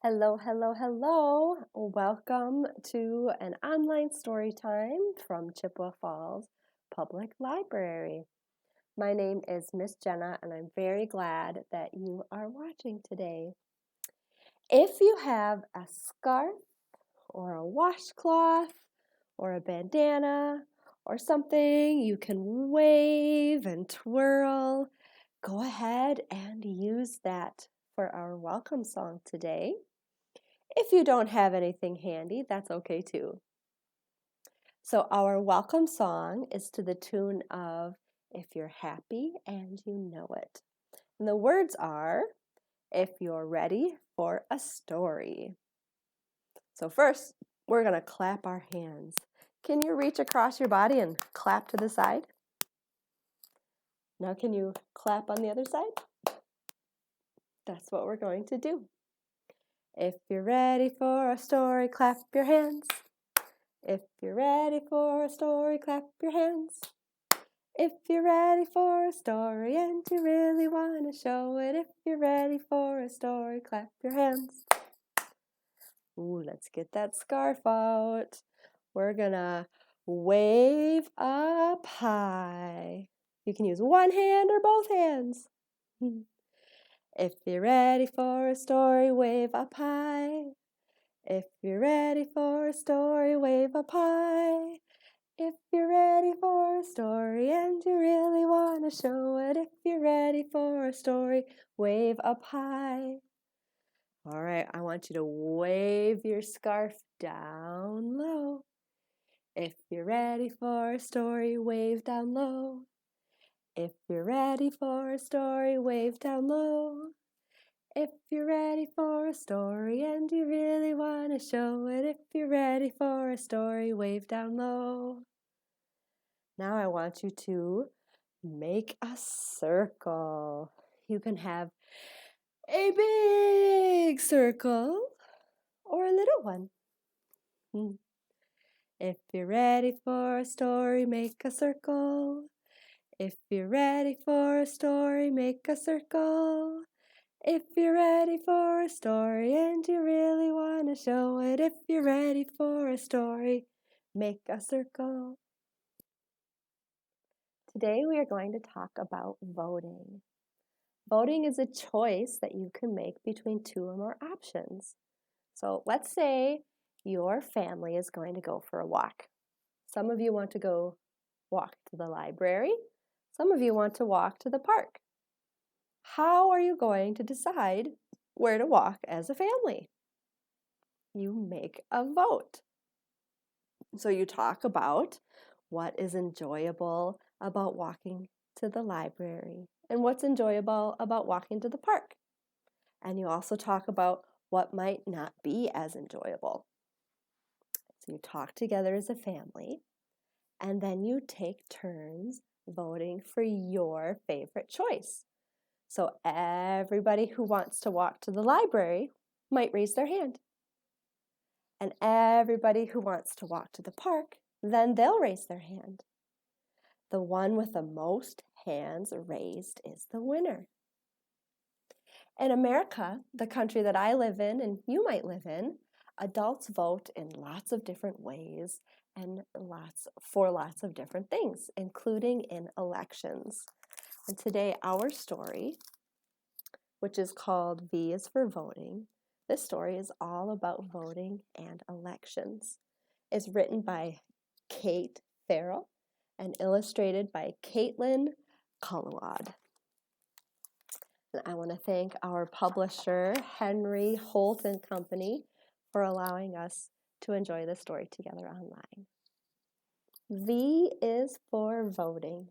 Hello, hello, hello. Welcome to an online story time from Chippewa Falls Public Library. My name is Miss Jenna, and I'm very glad that you are watching today. If you have a scarf or a washcloth or a bandana or something you can wave and twirl, go ahead and use that for our welcome song today. If you don't have anything handy, that's okay too. So our welcome song is to the tune of If You're Happy and You Know It. And the words are, if you're ready for a story. So first, we're going to clap our hands. Can you reach across your body and clap to the side? Now can you clap on the other side? That's what we're going to do. If you're ready for a story, clap your hands. If you're ready for a story, clap your hands. If you're ready for a story and you really want to show it, if you're ready for a story, clap your hands. Ooh, let's get that scarf out. We're gonna wave up high. You can use one hand or both hands. If you're ready for a story, wave up high. If you're ready for a story, wave up high. If you're ready for a story and you really want to show it, if you're ready for a story, wave up high. All right, I want you to wave your scarf down low. If you're ready for a story, wave down low. If you're ready for a story, wave down low. If you're ready for a story and you really want to show it, if you're ready for a story, wave down low. Now I want you to make a circle. You can have a big circle or a little one. If you're ready for a story, make a circle. If you're ready for a story, make a circle. If you're ready for a story and you really want to show it, if you're ready for a story, make a circle. Today we are going to talk about voting. Voting is a choice that you can make between two or more options. So let's say your family is going to go for a walk. Some of you want to go walk to the library. Some of you want to walk to the park. How are you going to decide where to walk as a family? You make a vote. So you talk about what is enjoyable about walking to the library and what's enjoyable about walking to the park. And you also talk about what might not be as enjoyable. So you talk together as a family, and then you take turns voting for your favorite choice. So everybody who wants to walk to the library might raise their hand. And everybody who wants to walk to the park, then they'll raise their hand. The one with the most hands raised is the winner. In America, the country that I live in and you might live in, adults vote in lots of different ways and for lots of different things, including in elections. And today our story, which is called V is for Voting, this story is all about voting and elections. It's written by Kate Farrell and illustrated by Kuhwald. And I want to thank our publisher, Henry Holt and Company, for allowing us to enjoy this story together online. V is for voting.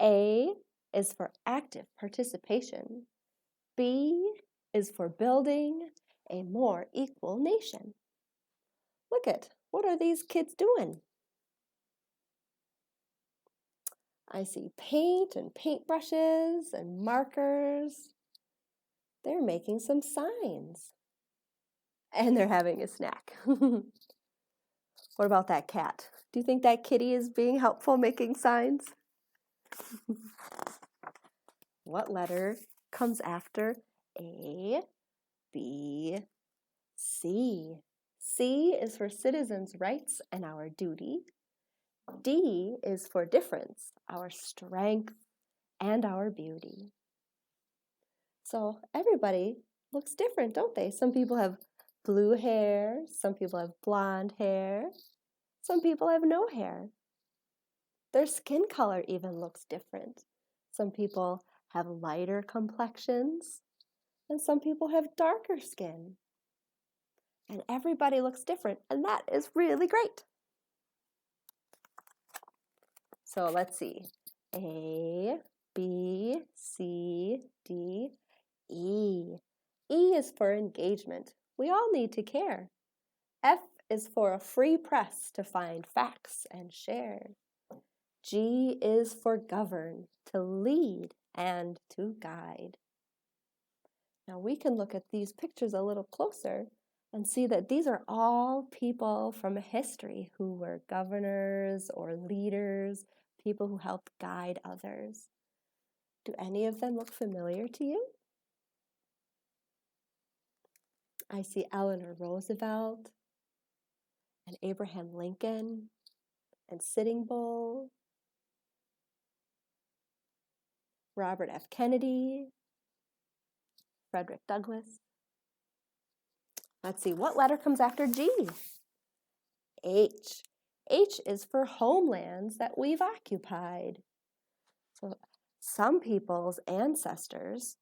A is for active participation. B is for building a more equal nation. Look at, what are these kids doing? I see paint and paintbrushes and markers. They're making some signs. And they're having a snack. What about that cat? Do you think that kitty is being helpful making signs? What letter comes after A, B, C? C is for citizens' rights and our duty. D is for difference, our strength and our beauty. So everybody looks different, don't they? Some people have blue hair, some people have blonde hair, some people have no hair. Their skin color even looks different. Some people have lighter complexions, and some people have darker skin. And everybody looks different, and that is really great. So let's see. A, B, C, D, E. E is for engagement. We all need to care. F is for a free press to find facts and share. G is for govern, to lead and to guide. Now we can look at these pictures a little closer and see that these are all people from history who were governors or leaders, people who helped guide others. Do any of them look familiar to you? I see Eleanor Roosevelt and Abraham Lincoln and Sitting Bull, Robert F. Kennedy, Frederick Douglass. Let's see, what letter comes after G? H. H is for homelands that we've occupied. So some people's ancestors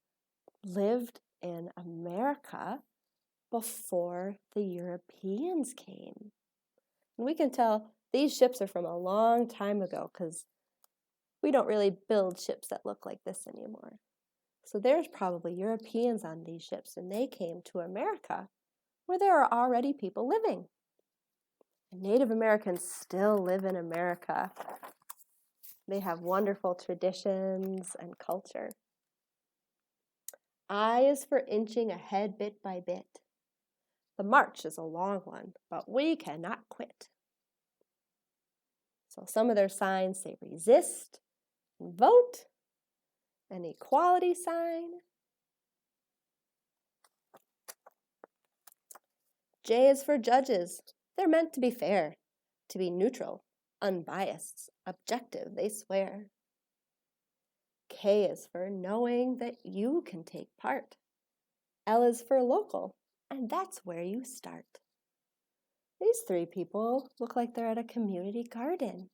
lived in America before the Europeans came. And we can tell these ships are from a long time ago because we don't really build ships that look like this anymore. So there's probably Europeans on these ships, and they came to America where there are already people living. And Native Americans still live in America. They have wonderful traditions and culture. I is for inching ahead bit by bit. The march is a long one, but we cannot quit. So some of their signs say resist, and vote, an equality sign. J is for judges. They're meant to be fair, to be neutral, unbiased, objective, they swear. K is for knowing that you can take part. L is for local, and that's where you start. These three people look like they're at a community garden.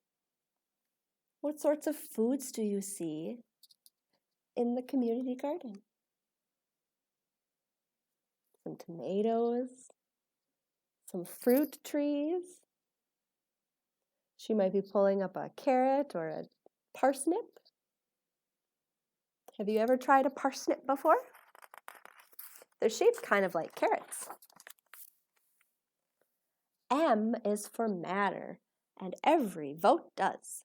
What sorts of foods do you see in the community garden? Some tomatoes, some fruit trees. She might be pulling up a carrot or a parsnip. Have you ever tried a parsnip before? They're shaped kind of like carrots. M is for matter, and every vote does.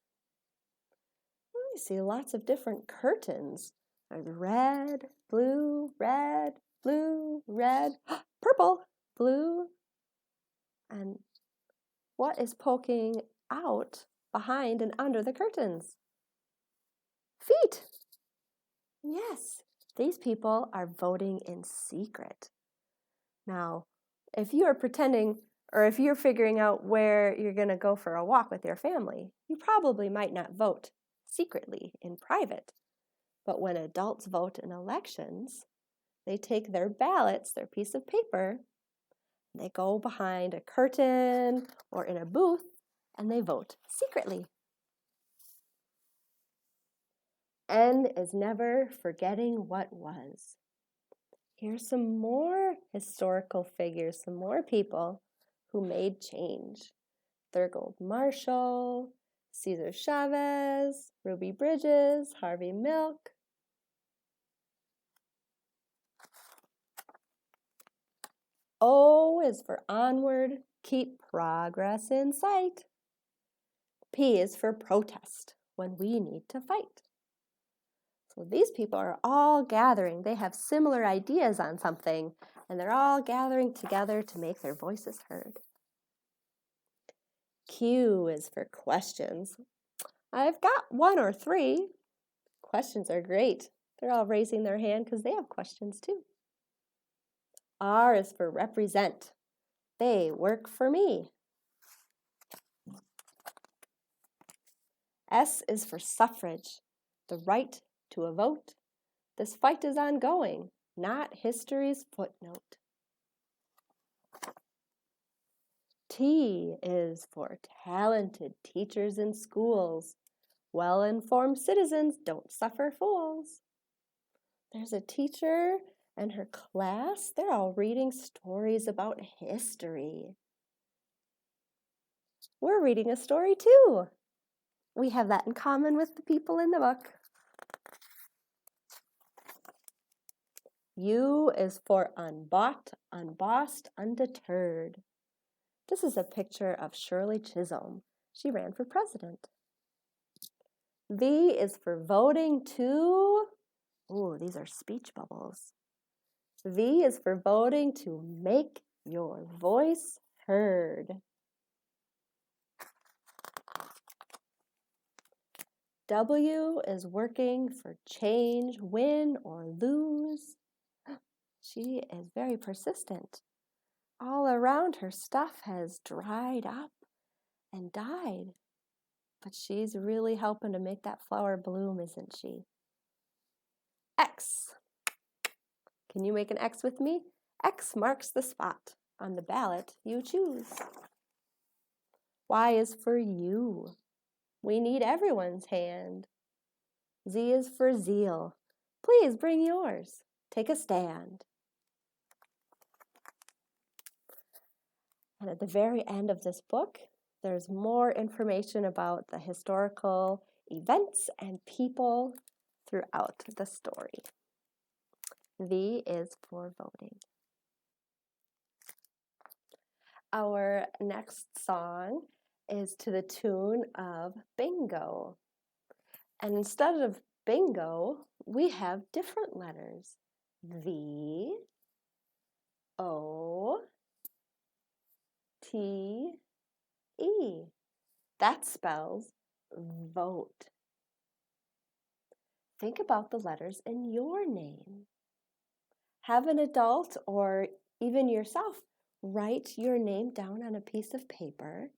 I see lots of different curtains. There's red, blue, red, purple, blue. And what is poking out behind and under the curtains? Feet. Yes, these people are voting in secret. Now, if you are pretending, or if you're figuring out where you're going to go for a walk with your family, you probably might not vote secretly in private. But when adults vote in elections, they take their ballots, their piece of paper, they go behind a curtain or in a booth, and they vote secretly. N is never forgetting what was. Here's some more historical figures, some more people who made change. Thurgood Marshall, Cesar Chavez, Ruby Bridges, Harvey Milk. O is for onward, keep progress in sight. P is for protest, when we need to fight. So these people are all gathering. They have similar ideas on something, and they're all gathering together to make their voices heard. Q is for questions. I've got one or three. Questions are great. They're all raising their hand because they have questions too. R is for represent. They work for me. S is for suffrage, the right to a vote. This fight is ongoing, not history's footnote. T is for talented teachers in schools. Well-informed citizens don't suffer fools. There's a teacher and her class. They're all reading stories about history. We're reading a story too. We have that in common with the people in the book. U is for unbought, unbossed, undeterred. This is a picture of Shirley Chisholm. She ran for president. V is for voting to, ooh, these are speech bubbles. V is for voting to make your voice heard. W is working for change, win or lose. She is very persistent. All around her stuff has dried up and died. But she's really helping to make that flower bloom, isn't she? X. Can you make an X with me? X marks the spot on the ballot you choose. Y is for you. We need everyone's hand. Z is for zeal. Please bring yours. Take a stand. And at the very end of this book, there's more information about the historical events and people throughout the story. V is for voting. Our next song is to the tune of Bingo. And instead of bingo, we have different letters. V, O, T, E. That spells vote. Think about the letters in your name. Have an adult or even yourself write your name down on a piece of paper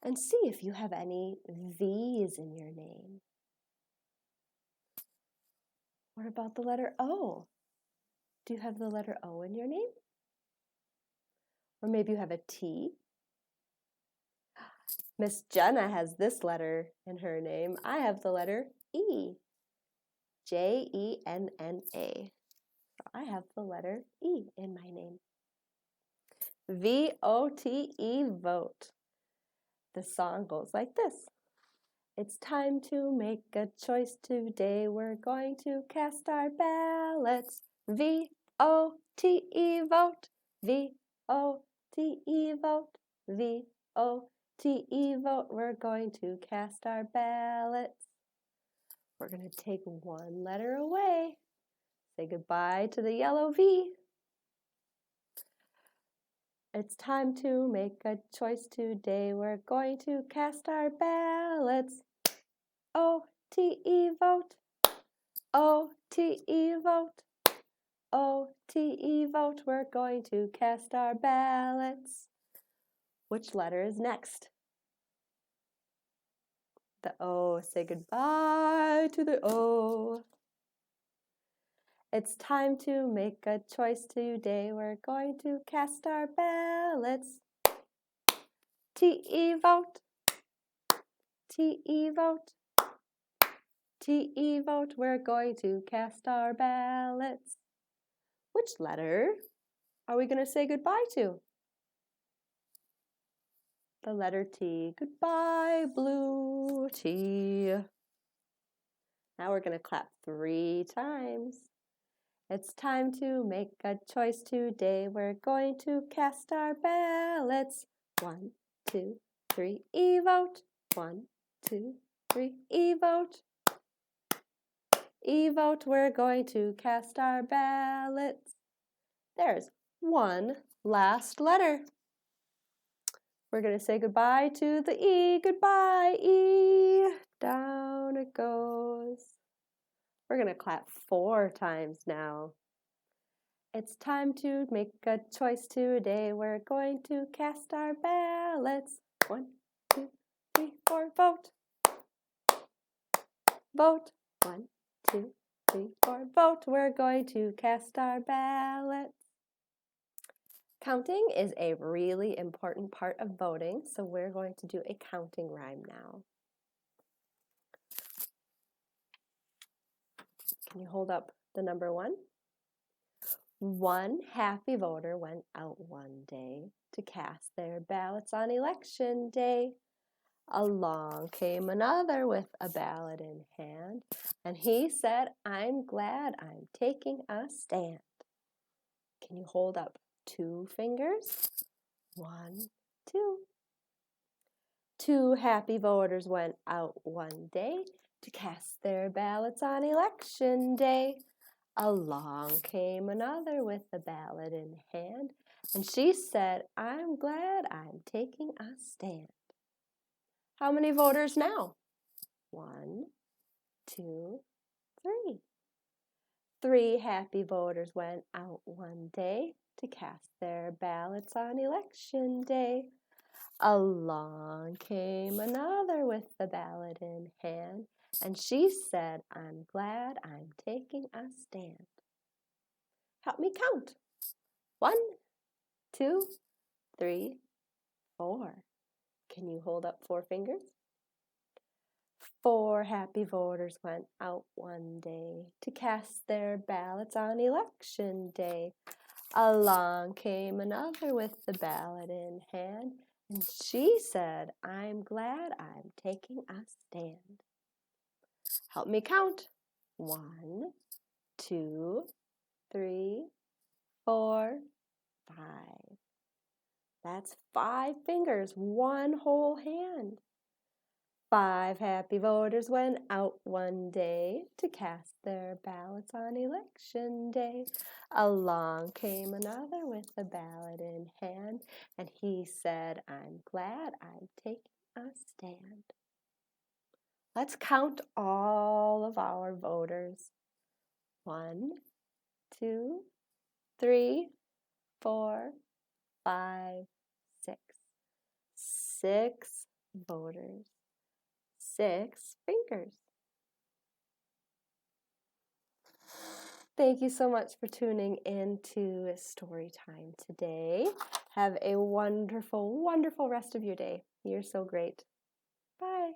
and see if you have any V's in your name. What about the letter O? Do you have the letter O in your name? Or maybe you have a T? Miss Jenna has this letter in her name. I have the letter E. Jenna. I have the letter E in my name. V-O-T-E, vote. The song goes like this. It's time to make a choice today. We're going to cast our ballots. V-O-T-E, vote. V-O-T-E, vote. V-O-T-E, vote. We're going to cast our ballots. We're going to take one letter away. Say goodbye to the yellow V. It's time to make a choice today. We're going to cast our ballots. O-T-E, vote. O-T-E, vote. O-T-E, vote. We're going to cast our ballots. Which letter is next? The O. Say goodbye to the O. It's time to make a choice today. We're going to cast our ballots. T-E, vote. T-E, vote. T-E, vote. We're going to cast our ballots. Which letter are we going to say goodbye to? The letter T. Goodbye, blue T. Now we're going to clap 3 times. It's time to make a choice today. We're going to cast our ballots. 1, 2, 3, E, vote. 1, 2, 3, E, vote. E, vote. We're going to cast our ballots. There's one last letter. We're going to say goodbye to the E. Goodbye, E. Down it goes. We're going to clap 4 times now. It's time to make a choice today. We're going to cast our ballots. 1, 2, 3, 4, vote. Vote. 1, 2, 3, 4, vote. We're going to cast our ballots. Counting is a really important part of voting, so we're going to do a counting rhyme now. Can you hold up the number 1? One happy voter went out one day to cast their ballots on election day. Along came another with a ballot in hand, and he said, I'm glad I'm taking a stand. Can you hold up 2 fingers? 1, 2. 2 happy voters went out one day to cast their ballots on election day. Along came another with a ballot in hand, and she said, I'm glad I'm taking a stand. How many voters now? 1, 2, 3. 3 happy voters went out one day to cast their ballots on election day. Along came another with the ballot in hand, and she said, I'm glad I'm taking a stand. Help me count. 1, 2, 3, 4. Can you hold up 4 fingers? 4 happy voters went out one day to cast their ballots on election day. Along came another with the ballot in hand, and she said, I'm glad I'm taking a stand. Help me count. 1, 2, 3, 4, 5. That's 5 fingers, 1 whole hand. 5 happy voters went out one day to cast their ballots on election day. Along came another with a ballot in hand, and he said, I'm glad I'm taking a stand. Let's count all of our voters. 1, 2, 3, 4, 5, 6. 6 voters. 6 fingers. Thank you so much for tuning in to Story Time today. Have a wonderful, wonderful rest of your day. You're so great. Bye.